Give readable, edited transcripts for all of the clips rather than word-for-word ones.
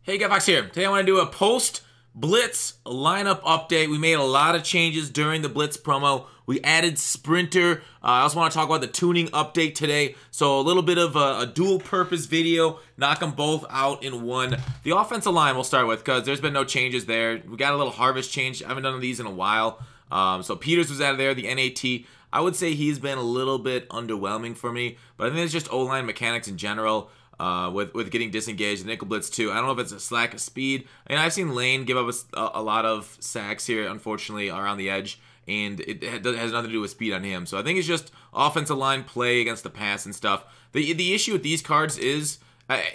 Hey, Fox here. Today I want to do a post-Blitz lineup update. We made a lot of changes during the Blitz promo. We added Sprinter. I also want to talk about the tuning update today. So a little bit of a dual-purpose video. Knock them both out in one. The offensive line we'll start with because there's been no changes there. We got a little harvest change. I haven't done these in a while. So Peters was out of there, the NAT. I would say he's been a little bit underwhelming for me. But I think it's just O-line mechanics in general. With getting disengaged, the nickel blitz too. I don't know if it's a slack of speed. I mean, I've seen Lane give up a lot of sacks here, unfortunately, around the edge, and it has nothing to do with speed on him. So I think it's just offensive line play against the pass and stuff. The issue with these cards is,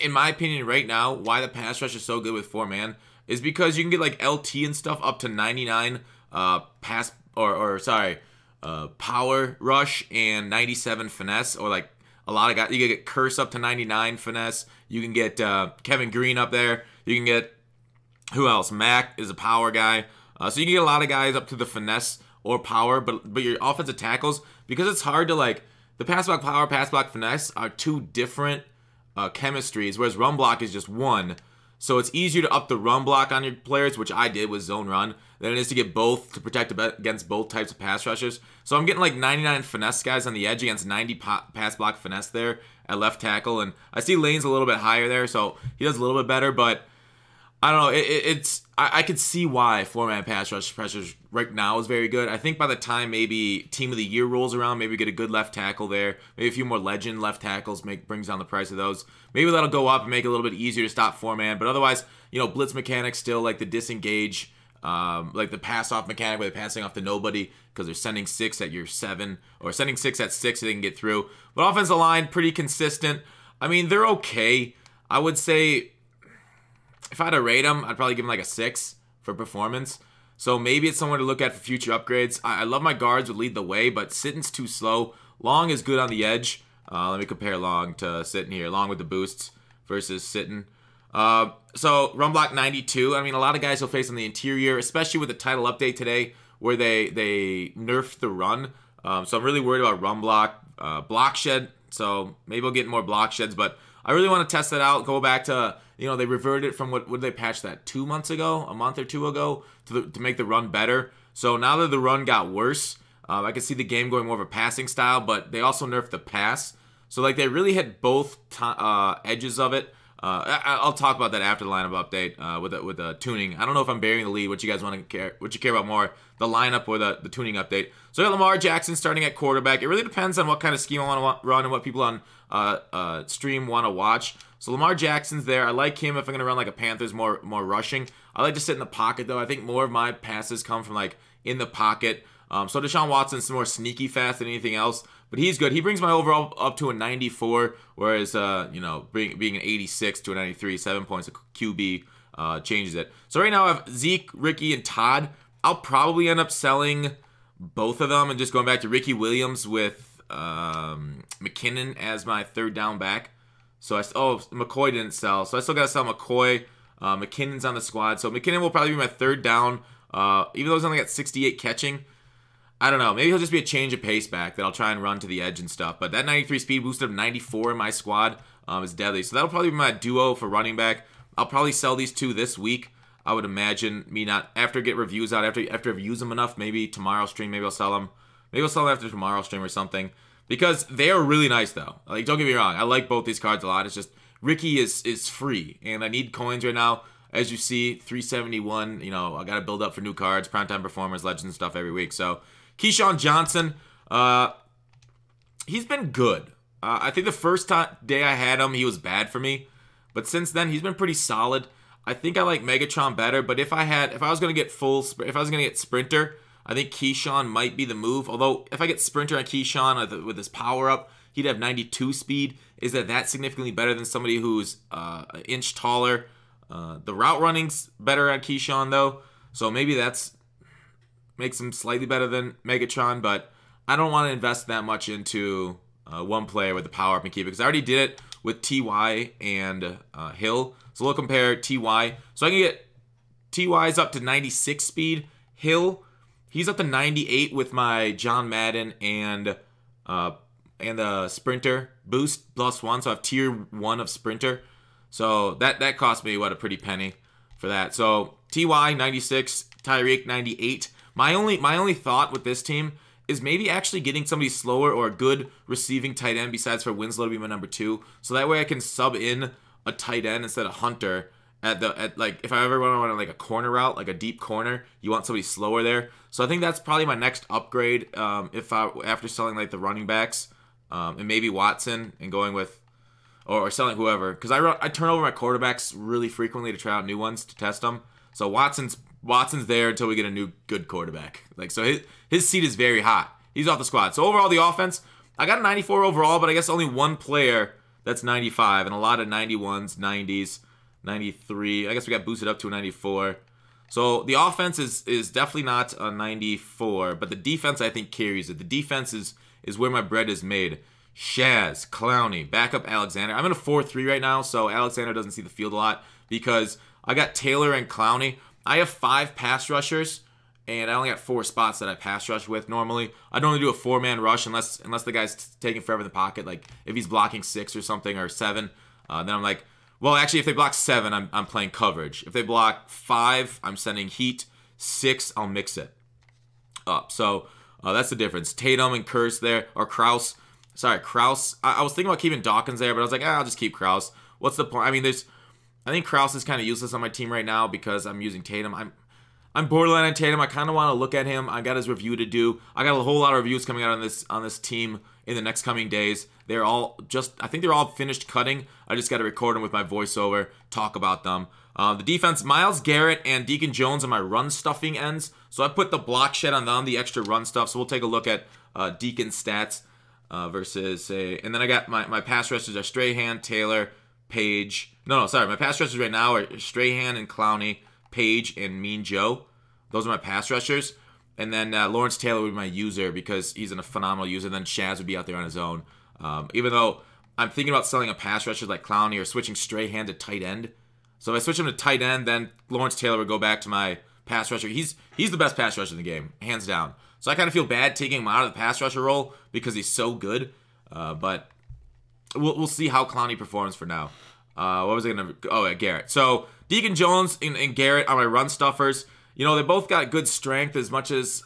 in my opinion, right now, why the pass rush is so good with 4-man is because you can get like LT and stuff up to 99 power rush and 97 finesse, or like a lot of guys. You can get Curse up to 99 finesse. You can get Kevin Green up there. You can get, who else? Mac is a power guy. So you can get a lot of guys up to the finesse or power, but your offensive tackles, because it's hard to like, the pass block power, pass block finesse are two different chemistries, whereas run block is just one. So it's easier to up the run block on your players, which I did with zone run, than it is to get both to protect against both types of pass rushers. So I'm getting like 99 finesse guys on the edge against 90 pass block finesse there at left tackle. And I see Lane's a little bit higher there, so he does a little bit better. But I don't know. I could see why 4-man pass rush pressures right now is very good. I think by the time maybe Team of the Year rolls around, maybe we get a good left tackle there. Maybe a few more legend left tackles brings down the price of those. Maybe that'll go up and make it a little bit easier to stop 4-man. But otherwise, blitz mechanics still, like the disengage, like the pass off mechanic where they're passing off to nobody because they're sending 6 at your 7, or sending 6 at 6 so they can get through. But offensive line, pretty consistent. I mean, they're okay. I would say, if I had to rate them, I'd probably give them like a 6 for performance. So maybe it's somewhere to look at for future upgrades. I love my guards would lead the way, but Sitton's too slow. Long is good on the edge. Let me compare Long to Sitton here. Long with the boosts versus Sitton. So run block 92. I mean, a lot of guys will face on the interior, especially with the title update today where they nerfed the run. So I'm really worried about run block. Block shed. So maybe we'll get more block sheds, but I really want to test that out. Go back to, they reverted from what did they patch that 2 months ago, a month or two ago, to make the run better. So now that the run got worse, I can see the game going more of a passing style, but they also nerfed the pass. So like they really hit both edges of it. I'll talk about that after the lineup update with the tuning. I don't know if I'm burying the lead. What you guys want to care? What you care about more, the lineup or the tuning update? So I got Lamar Jackson starting at quarterback. It really depends on what kind of scheme I want to run and what people on stream want to watch. So Lamar Jackson's there. I like him if I'm going to run like a Panthers, more rushing. I like to sit in the pocket though. I think more of my passes come from like in the pocket. So Deshaun Watson's more sneaky fast than anything else, but he's good. He brings my overall up to a 94, whereas being an 86 to a 93, 7 points of QB changes it. So right now I have Zeke, Ricky, and Todd. I'll probably end up selling both of them and just going back to Ricky Williams with McKinnon as my third down back. So McCoy didn't sell, so I still got to sell McCoy. McKinnon's on the squad, so McKinnon will probably be my third down, even though he's only got 68 catching. I don't know. Maybe he'll just be a change of pace back that I'll try and run to the edge and stuff. But that 93 speed boosted up 94 in my squad is deadly. So that'll probably be my duo for running back. I'll probably sell these two this week. I would imagine me not, after I get reviews out, after I've used them enough, maybe tomorrow's stream, maybe I'll sell them. Maybe I'll sell them after tomorrow's stream or something. Because they are really nice though. Like, don't get me wrong. I like both these cards a lot. It's just, Ricky is free. And I need coins right now. As you see, 371. I got to build up for new cards, primetime performers, legends stuff every week. So Keyshawn Johnson, he's been good. I think the first day I had him, he was bad for me. But since then, he's been pretty solid. I think I like Megatron better. But if I was going to get Sprinter, I think Keyshawn might be the move. Although, if I get Sprinter on Keyshawn with his power up, he'd have 92 speed. Is that significantly better than somebody who's an inch taller? The route running's better on Keyshawn, though. So maybe that's makes him slightly better than Megatron, but I don't want to invest that much into one player with the power up and keep it, because I already did it with TY and Hill. So we'll compare TY. So I can get TY's up to 96 speed. Hill, he's up to 98 with my John Madden and the Sprinter boost +1. So I have tier 1 of Sprinter. So that cost me, what, a pretty penny for that. So Ty 96, Tyreek 98. My only thought with this team is maybe actually getting somebody slower or a good receiving tight end besides for Winslow to be my number 2. So that way I can sub in a tight end instead of Hunter at like if I ever want to run like a corner route, like a deep corner, you want somebody slower there. So I think that's probably my next upgrade after selling like the running backs and maybe Watson and going with or selling whoever, because I turn over my quarterbacks really frequently to try out new ones to test them. So Watson's there until we get a new good quarterback. Like, so his seat is very hot. He's off the squad. So overall, the offense, I got a 94 overall, but I guess only one player that's 95, and a lot of 91s, 90s, 93. I guess we got boosted up to a 94. So the offense is definitely not a 94, but the defense I think carries it. The defense is where my bread is made. Shaz, Clowney, backup Alexander. I'm in a 4-3 right now, so Alexander doesn't see the field a lot because I got Taylor and Clowney. I have 5 pass rushers, and I only got 4 spots that I pass rush with normally. I don't really do a 4-man rush unless the guy's taking forever in the pocket. Like if he's blocking 6 or something or 7, then I'm like, well, actually, if they block 7, I'm playing coverage. If they block 5, I'm sending heat. 6, I'll mix it up. So that's the difference. Tatum and Kurse there, or Kraus. Sorry, Kraus. I was thinking about keeping Dawkins there, but I was like, I'll just keep Kraus. What's the point? I mean, I think Kraus is kind of useless on my team right now because I'm using Tatum. I'm borderline on Tatum. I kind of want to look at him. I got his review to do. I got a whole lot of reviews coming out on this team in the next coming days. They're all I think they're all finished cutting. I just got to record them with my voiceover, talk about them. The defense, Myles Garrett and Deacon Jones are my run stuffing ends. So I put the block shed on them, the extra run stuff. So we'll take a look at Deacon's stats versus and then I got my pass rushers are Strahan, Taylor, Page. No, sorry. My pass rushers right now are Strahan and Clowney, Page, and Mean Joe. Those are my pass rushers. And then Lawrence Taylor would be my user because he's a phenomenal user. And then Shaz would be out there on his own. Even though I'm thinking about selling a pass rusher like Clowney or switching Strahan to tight end. So if I switch him to tight end, then Lawrence Taylor would go back to my pass rusher. He's the best pass rusher in the game, hands down. So I kind of feel bad taking him out of the pass rusher role because he's so good. But we'll see how Clowney performs for now. What was I going to... Oh, yeah, Garrett. So Deacon Jones and Garrett are my run stuffers. You know, they both got good strength as much as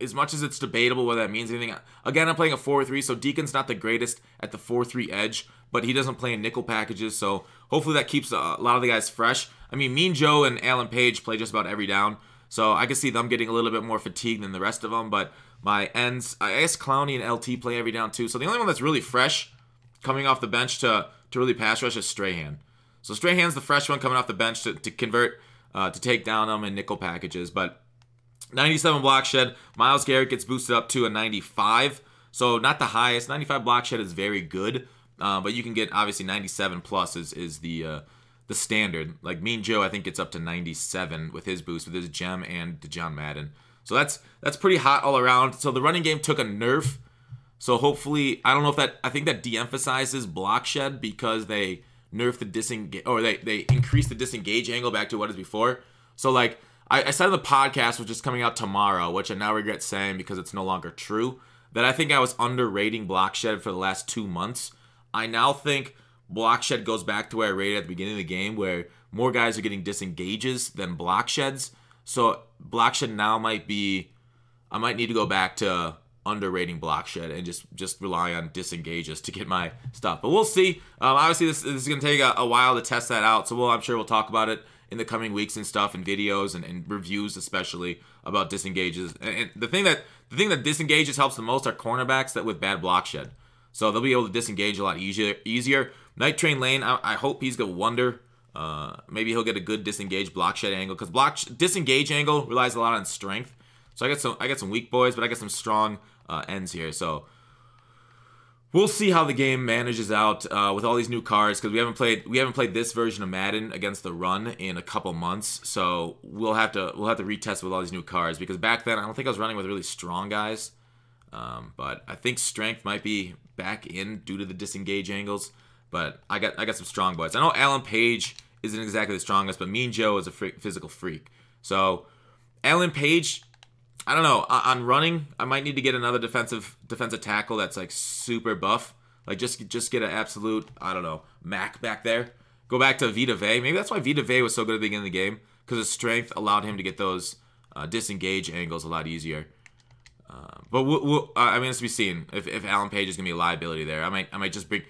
it's debatable whether that means anything. Again, I'm playing a 4-3, so Deacon's not the greatest at the 4-3 edge, but he doesn't play in nickel packages, so hopefully that keeps a lot of the guys fresh. I mean, Mean Joe and Alan Page play just about every down, so I can see them getting a little bit more fatigued than the rest of them, but my ends, I guess Clowney and LT play every down too, so the only one that's really fresh coming off the bench to really pass rush is Strahan. So Strahan's the fresh one coming off the bench to convert, to take down them in nickel packages, but 97 block shed. Myles Garrett gets boosted up to a 95. So not the highest. 95 block shed is very good. But you can get obviously 97 plus is the standard. Like Mean Joe, I think gets up to 97 with his boost, with his gem and the John Madden. So that's pretty hot all around. So the running game took a nerf. So hopefully, I don't know if that, I think that de-emphasizes block shed because they nerf the disengage, or they increase the disengage angle back to what is before. So like, I said in the podcast, which is coming out tomorrow, which I now regret saying because it's no longer true, that I think I was underrating block shed for the last 2 months. I now think block shed goes back to where I rated at the beginning of the game, where more guys are getting disengages than block sheds. So block shed now might be, I might need to go back to underrating block shed and just rely on disengages to get my stuff. But we'll see. Obviously, this is going to take a while to test that out, so I'm sure we'll talk about it in the coming weeks and stuff, and videos and reviews, especially about disengages. And the thing that disengages helps the most are cornerbacks that with bad block shed. So they'll be able to disengage a lot easier. Night Train Lane, I hope he's gonna wonder. Maybe he'll get a good disengage block shed angle, because disengage angle relies a lot on strength. So I got some weak boys, but I got some strong ends here. So we'll see how the game manages out with all these new cards, because we haven't played this version of Madden against the run in a couple months. So we'll have to retest with all these new cards, because back then I don't think I was running with really strong guys, but I think strength might be back in due to the disengage angles. But I got some strong boys. I know Alan Page isn't exactly the strongest, but Mean Joe is a physical freak. So Alan Page, I don't know, on running, I might need to get another defensive tackle that's like super buff. Like just get an absolute, I don't know, Mac back there. Go back to Vita Vea. Maybe that's why Vita Vea was so good at the beginning of the game, because his strength allowed him to get those disengage angles a lot easier. But I mean, it's to be seen if Alan Page is gonna be a liability there. I might just bring.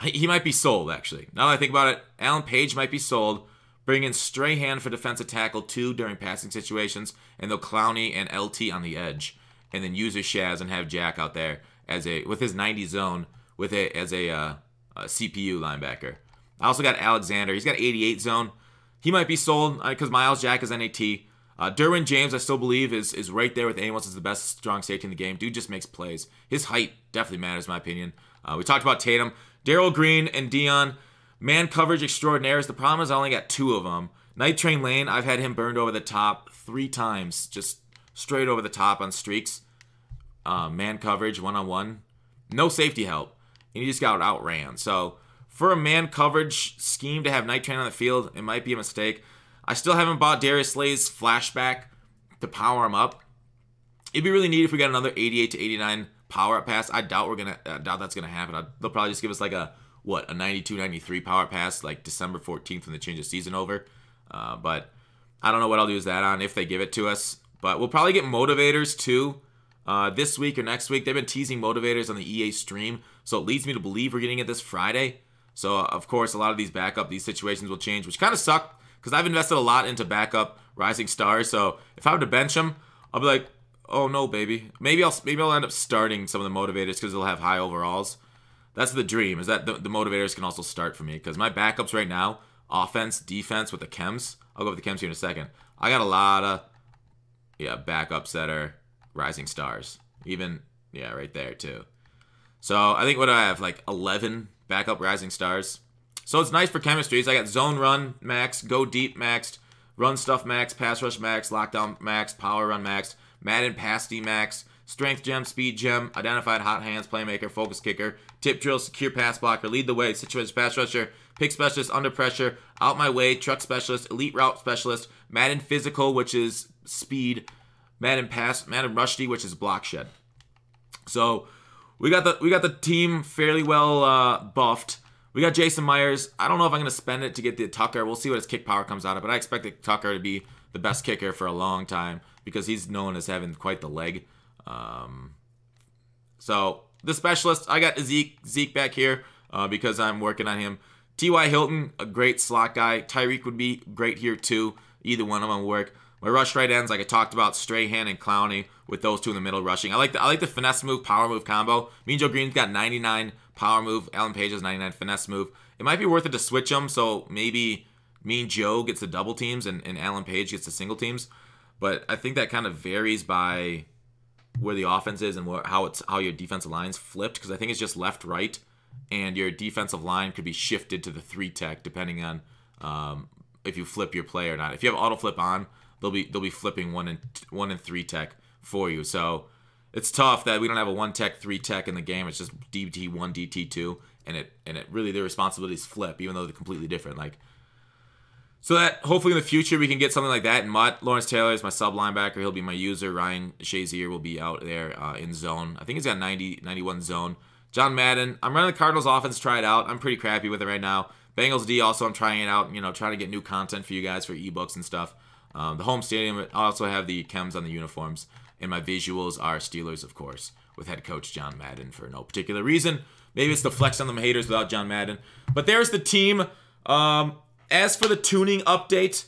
He might be sold, actually. Now that I think about it, Alan Page might be sold. Bring in Strahan for defensive tackle 2 during passing situations, and they'll Clowney and LT on the edge, and then use his Shaz and have Jack out there with his 90 zone as a CPU linebacker. I also got Alexander. He's got 88 zone. He might be sold because Miles Jack is NAT. Derwin James, I still believe, is right there with Amos as the best strong safety in the game. Dude just makes plays. His height definitely matters, in my opinion. We talked about Tatum. Daryl Green and Dion, man coverage extraordinaires. The problem is I only got 2 of them. Night Train Lane, I've had him burned over the top 3 times, just straight over the top on streaks. Man coverage, one-on-one. No safety help, and he just got outran. So for a man coverage scheme to have Night Train on the field, it might be a mistake. I still haven't bought Darius Slay's flashback to power him up. It'd be really neat if we got another 88 to 89 power up pass. I doubt that's gonna happen. They'll probably just give us like a 92, 93 power up pass like December 14th when they change the season over. But I don't know what I'll use that on if they give it to us. But we'll probably get motivators too this week or next week. They've been teasing motivators on the EA stream, so it leads me to believe we're getting it this Friday. So of course a lot of these situations will change, which kind of suck because I've invested a lot into backup rising stars. So if I were to bench them, I'll be like, oh no, baby. Maybe I'll end up starting some of the motivators because they'll have high overalls. That's the dream, is that the motivators can also start for me, because my backups right now, offense, defense with the chems. I'll go with the chems here in a second. I got a lot of backups that are rising stars. Even right there too. So I think what do I have, like 11 backup rising stars. So it's nice for chemistries. I got zone run max, go deep maxed, run stuff max, pass rush max, lockdown max, power run max, Madden pass D max, strength gem, speed gem, identified hot hands, playmaker, focus kicker, tip drill, secure pass blocker, lead the way, situation pass rusher, pick specialist, under pressure, out my way, truck specialist, elite route specialist, Madden physical, which is speed, Madden rush D, which is block shed. So we got the team fairly well buffed. We got Jason Myers. I don't know if I'm going to spend it to get the Tucker. We'll see what his kick power comes out of, but I expect the Tucker to be the best kicker for a long time because he's known as having quite the leg. So the specialist, I got Zeke back here because I'm working on him. T.Y. Hilton, a great slot guy. Tyreek would be great here too. Either one of them will work. My rush right ends, like I talked about, Strahan and Clowney with those two in the middle rushing. I like the finesse move, power move combo. Mean Joe Green's got 99 power move. Alan Page has 99 finesse move. It might be worth it to switch them, so maybe Mean Joe gets the double teams and Alan Page gets the single teams. But I think that kind of varies by where the offense is and how your defensive line's flipped, because I think it's just left-right, and your defensive line could be shifted to the 3-tech depending on if you flip your play or not. If you have auto flip on, they'll be flipping 1 and 3-tech for you. So it's tough that we don't have a 1-tech, 3-tech in the game. It's just DT1, DT2, and it really their responsibilities flip, even though they're completely different. So that hopefully in the future we can get something like that in Mutt. Lawrence Taylor is my sub linebacker. He'll be my user. Ryan Shazier will be out there in zone. I think he's got 90, 91 zone. John Madden. I'm running the Cardinals offense, try it out. I'm pretty crappy with it right now. Bengals D also I'm trying it out. Trying to get new content for you guys for ebooks and stuff. The home stadium, I also have the chems on the uniforms. And my visuals are Steelers, of course, with head coach John Madden for no particular reason. Maybe it's the flex on them haters without John Madden. But there's the team. As for the tuning update,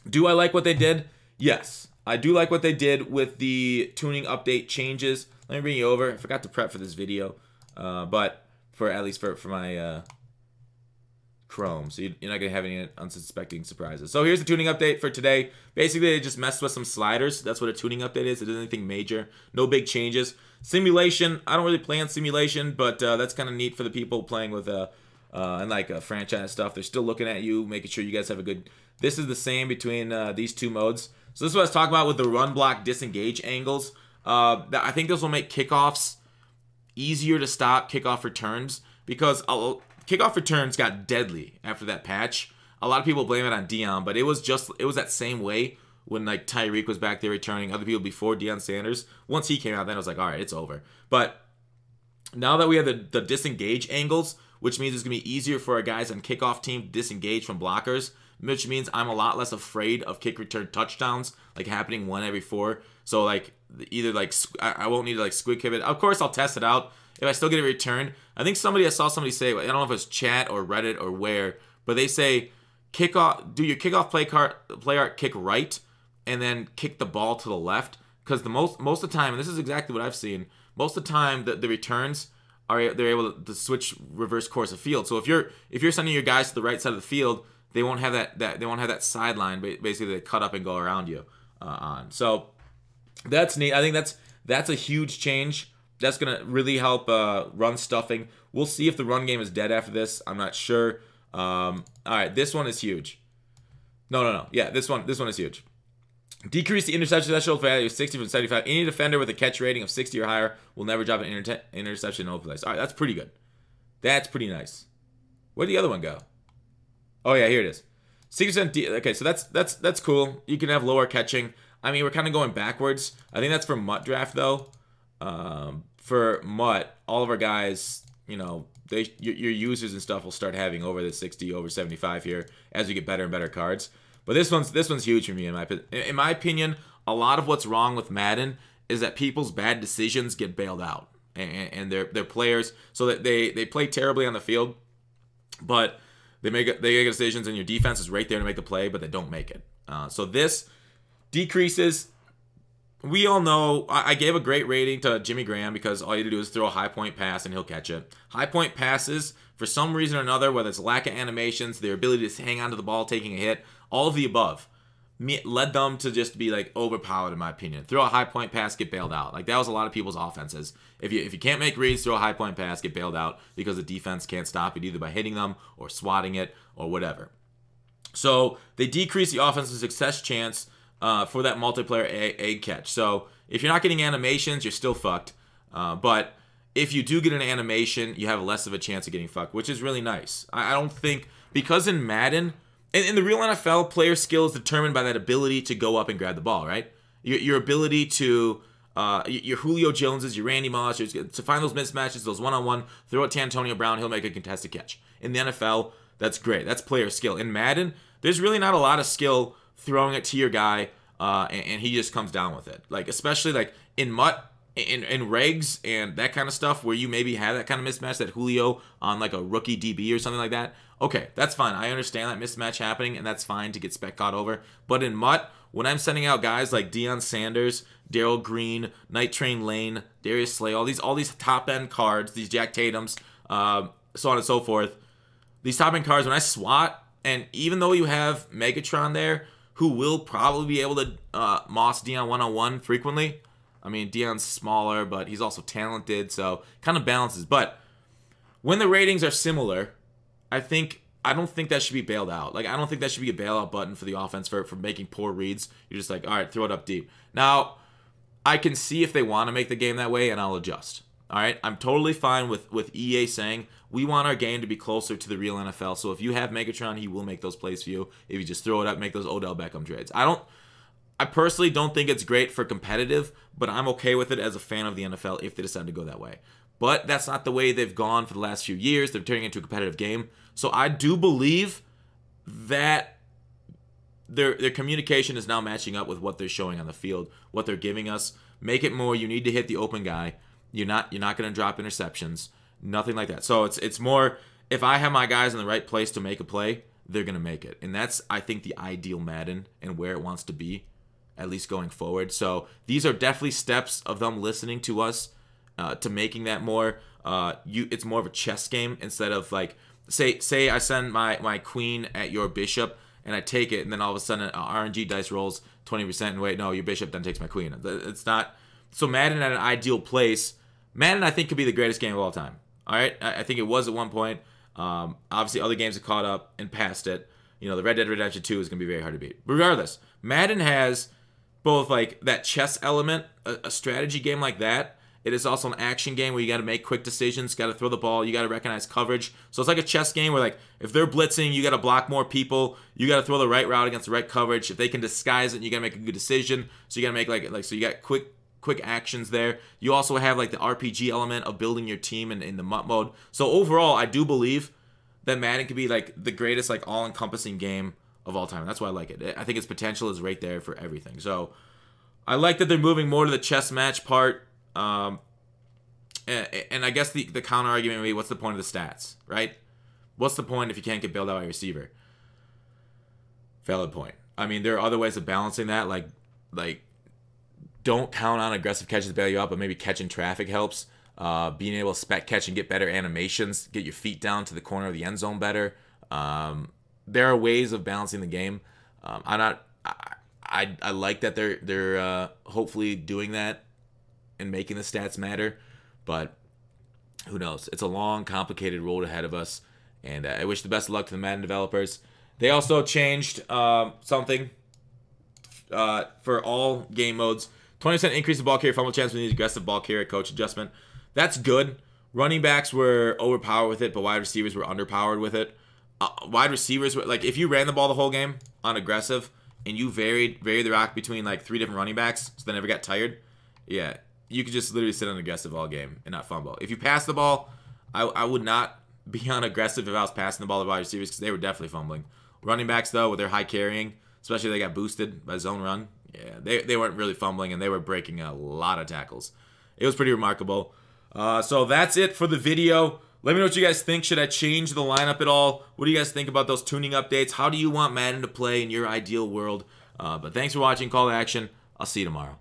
do I like what they did? Yes, I do like what they did with the tuning update changes. Let me bring you over. I forgot to prep for this video, but at least for my Chrome, so you're not going to have any unsuspecting surprises. So here's the tuning update for today. Basically, they just messed with some sliders. That's what a tuning update is. It isn't anything major. No big changes. Simulation, I don't really play on simulation, but that's kind of neat for the people playing with and like franchise stuff. They're still looking at you, making sure you guys have a good... This is the same between these two modes. So this is what I was talking about with the run block disengage angles. I think this will make kickoffs easier to stop, kickoff returns, because kickoff returns got deadly after that patch. A lot of people blame it on Dion, but it was that same way when like Tyreek was back there returning, other people before Deion Sanders. Once he came out, then I was like, all right, it's over. But now that we have the disengage angles, which means it's going to be easier for our guys on kickoff team to disengage from blockers, which means I'm a lot less afraid of kick return touchdowns, like happening 1 every 4. So like either like I won't need to like squid kick it. Of course, I'll test it out. If I still get a return, I think I saw somebody say, I don't know if it's chat or Reddit or where, but they say do your kickoff play art kick right and then kick the ball to the left, because the most of the time, and this is exactly what I've seen, most of the time the returns they're able to switch reverse course of field. So if you're sending your guys to the right side of the field, they won't have that sideline. Basically, they cut up and go around you on. So that's neat. I think that's a huge change. That's gonna really help run stuffing. We'll see if the run game is dead after this. I'm not sure. All right, this one is huge. No. Yeah, this one is huge. Decrease the interception threshold value of 60 from 75. Any defender with a catch rating of 60 or higher will never drop an interception in open place. All right, that's pretty good. That's pretty nice. Where'd the other one go? Oh yeah, here it is. 60%. Okay, so that's cool. You can have lower catching. I mean, we're kind of going backwards. I think that's for Mutt draft though. For Mutt, all of our guys, you know, your users and stuff will start having over the 60, over 75 here as we get better and better cards. But this one's huge for me in my opinion. A lot of what's wrong with Madden is that people's bad decisions get bailed out, and their players, so that they play terribly on the field, but they make decisions, and your defense is right there to make the play, but they don't make it. So this decreases. We all know I gave a great rating to Jimmy Graham because all you have to do is throw a high point pass and he'll catch it. High point passes, for some reason or another, whether it's lack of animations, their ability to hang on to the ball taking a hit, all of the above, led them to just be like overpowered in my opinion. Throw a high point pass, get bailed out. Like that was a lot of people's offenses. If you can't make reads, throw a high point pass, get bailed out because the defense can't stop it either by hitting them or swatting it or whatever. So they decrease the offensive success chance for that multiplayer egg catch. So if you're not getting animations, you're still fucked. But if you do get an animation, you have less of a chance of getting fucked, which is really nice. I don't think, because in Madden, in the real NFL, player skill is determined by that ability to go up and grab the ball, right? Your ability to, your Julio Joneses, your Randy Moss, to find those mismatches, those one-on-one, throw it to Antonio Brown, he'll make a contested catch. In the NFL, that's great. That's player skill. In Madden, there's really not a lot of skill throwing it to your guy, and he just comes down with it. Like, especially like in Mutt, in regs and that kind of stuff, where you maybe have that kind of mismatch, that Julio on like a rookie DB or something like that. Okay, that's fine. I understand that mismatch happening, and that's fine to get spec caught over. But in Mutt, when I'm sending out guys like Deion Sanders, Darrell Green, Night Train Lane, Darius Slay, all these top end cards, these Jack Tatums, so on and so forth, these top end cards, when I swat, and even though you have Megatron there, who will probably be able to moss Deion one-on-one frequently. I mean, Deion's smaller, but he's also talented, so kind of balances. But when the ratings are similar, I don't think that should be bailed out. Like, I don't think that should be a bailout button for the offense for making poor reads. You're just like, all right, throw it up deep. Now, I can see if they want to make the game that way, and I'll adjust. All right, I'm totally fine with EA saying we want our game to be closer to the real NFL. So if you have Megatron, he will make those plays for you. If you just throw it up, make those Odell Beckham trades. I personally don't think it's great for competitive, but I'm okay with it as a fan of the NFL if they decide to go that way. But that's not the way they've gone for the last few years. They're turning it into a competitive game. So I do believe that their communication is now matching up with what they're showing on the field, what they're giving us. Make it more, you need to hit the open guy. You're not going to drop interceptions, nothing like that. So it's more, if I have my guys in the right place to make a play, they're going to make it. And that's, I think, the ideal Madden and where it wants to be, at least going forward. So these are definitely steps of them listening to us, to making that more, it's more of a chess game instead of like, say I send my queen at your bishop and I take it, and then all of a sudden RNG dice rolls 20% and wait, no, your bishop then takes my queen. It's not. So Madden at an ideal place. Madden, I think, could be the greatest game of all time. All right, I think it was at one point. Obviously, other games have caught up and passed it. You know, the Red Dead Redemption 2 is going to be very hard to beat. Regardless, Madden has both like that chess element, a strategy game like that. It is also an action game where you got to make quick decisions, got to throw the ball, you got to recognize coverage. So it's like a chess game where, like, if they're blitzing, you got to block more people, you got to throw the right route against the right coverage. If they can disguise it, you got to make a good decision. So you got to make so you got quick quick actions there. You also have like the RPG element of building your team in the MUT mode. So overall, I do believe that Madden could be like the greatest like all-encompassing game of all time. That's why I like it. I think its potential is right there for everything. So I like that they're moving more to the chess match part. And I guess the counter argument would be, what's the point of the stats, right? What's the point if you can't get bailed out by a receiver? Valid point. I mean, there are other ways of balancing that, like don't count on aggressive catches to bail you out, but maybe catching traffic helps. Being able to spec catch and get better animations, get your feet down to the corner of the end zone better. There are ways of balancing the game. I like that they're hopefully doing that and making the stats matter, but who knows? It's a long, complicated road ahead of us, and I wish the best of luck to the Madden developers. They also changed something for all game modes. 20% increase in ball carrier fumble chance with the aggressive ball carrier coach adjustment. That's good. Running backs were overpowered with it, but wide receivers were underpowered with it. Wide receivers were like, if you ran the ball the whole game on aggressive and you varied the rock between like 3 different running backs, so they never got tired. Yeah, you could just literally sit on aggressive all game and not fumble. If you pass the ball, I would not be on aggressive if I was passing the ball to wide receivers because they were definitely fumbling. Running backs though, with their high carrying, especially if they got boosted by zone run, yeah, they weren't really fumbling and they were breaking a lot of tackles. It was pretty remarkable. So that's it for the video. Let me know what you guys think. Should I change the lineup at all? What do you guys think about those tuning updates? How do you want Madden to play in your ideal world? But thanks for watching. Call to action. I'll see you tomorrow.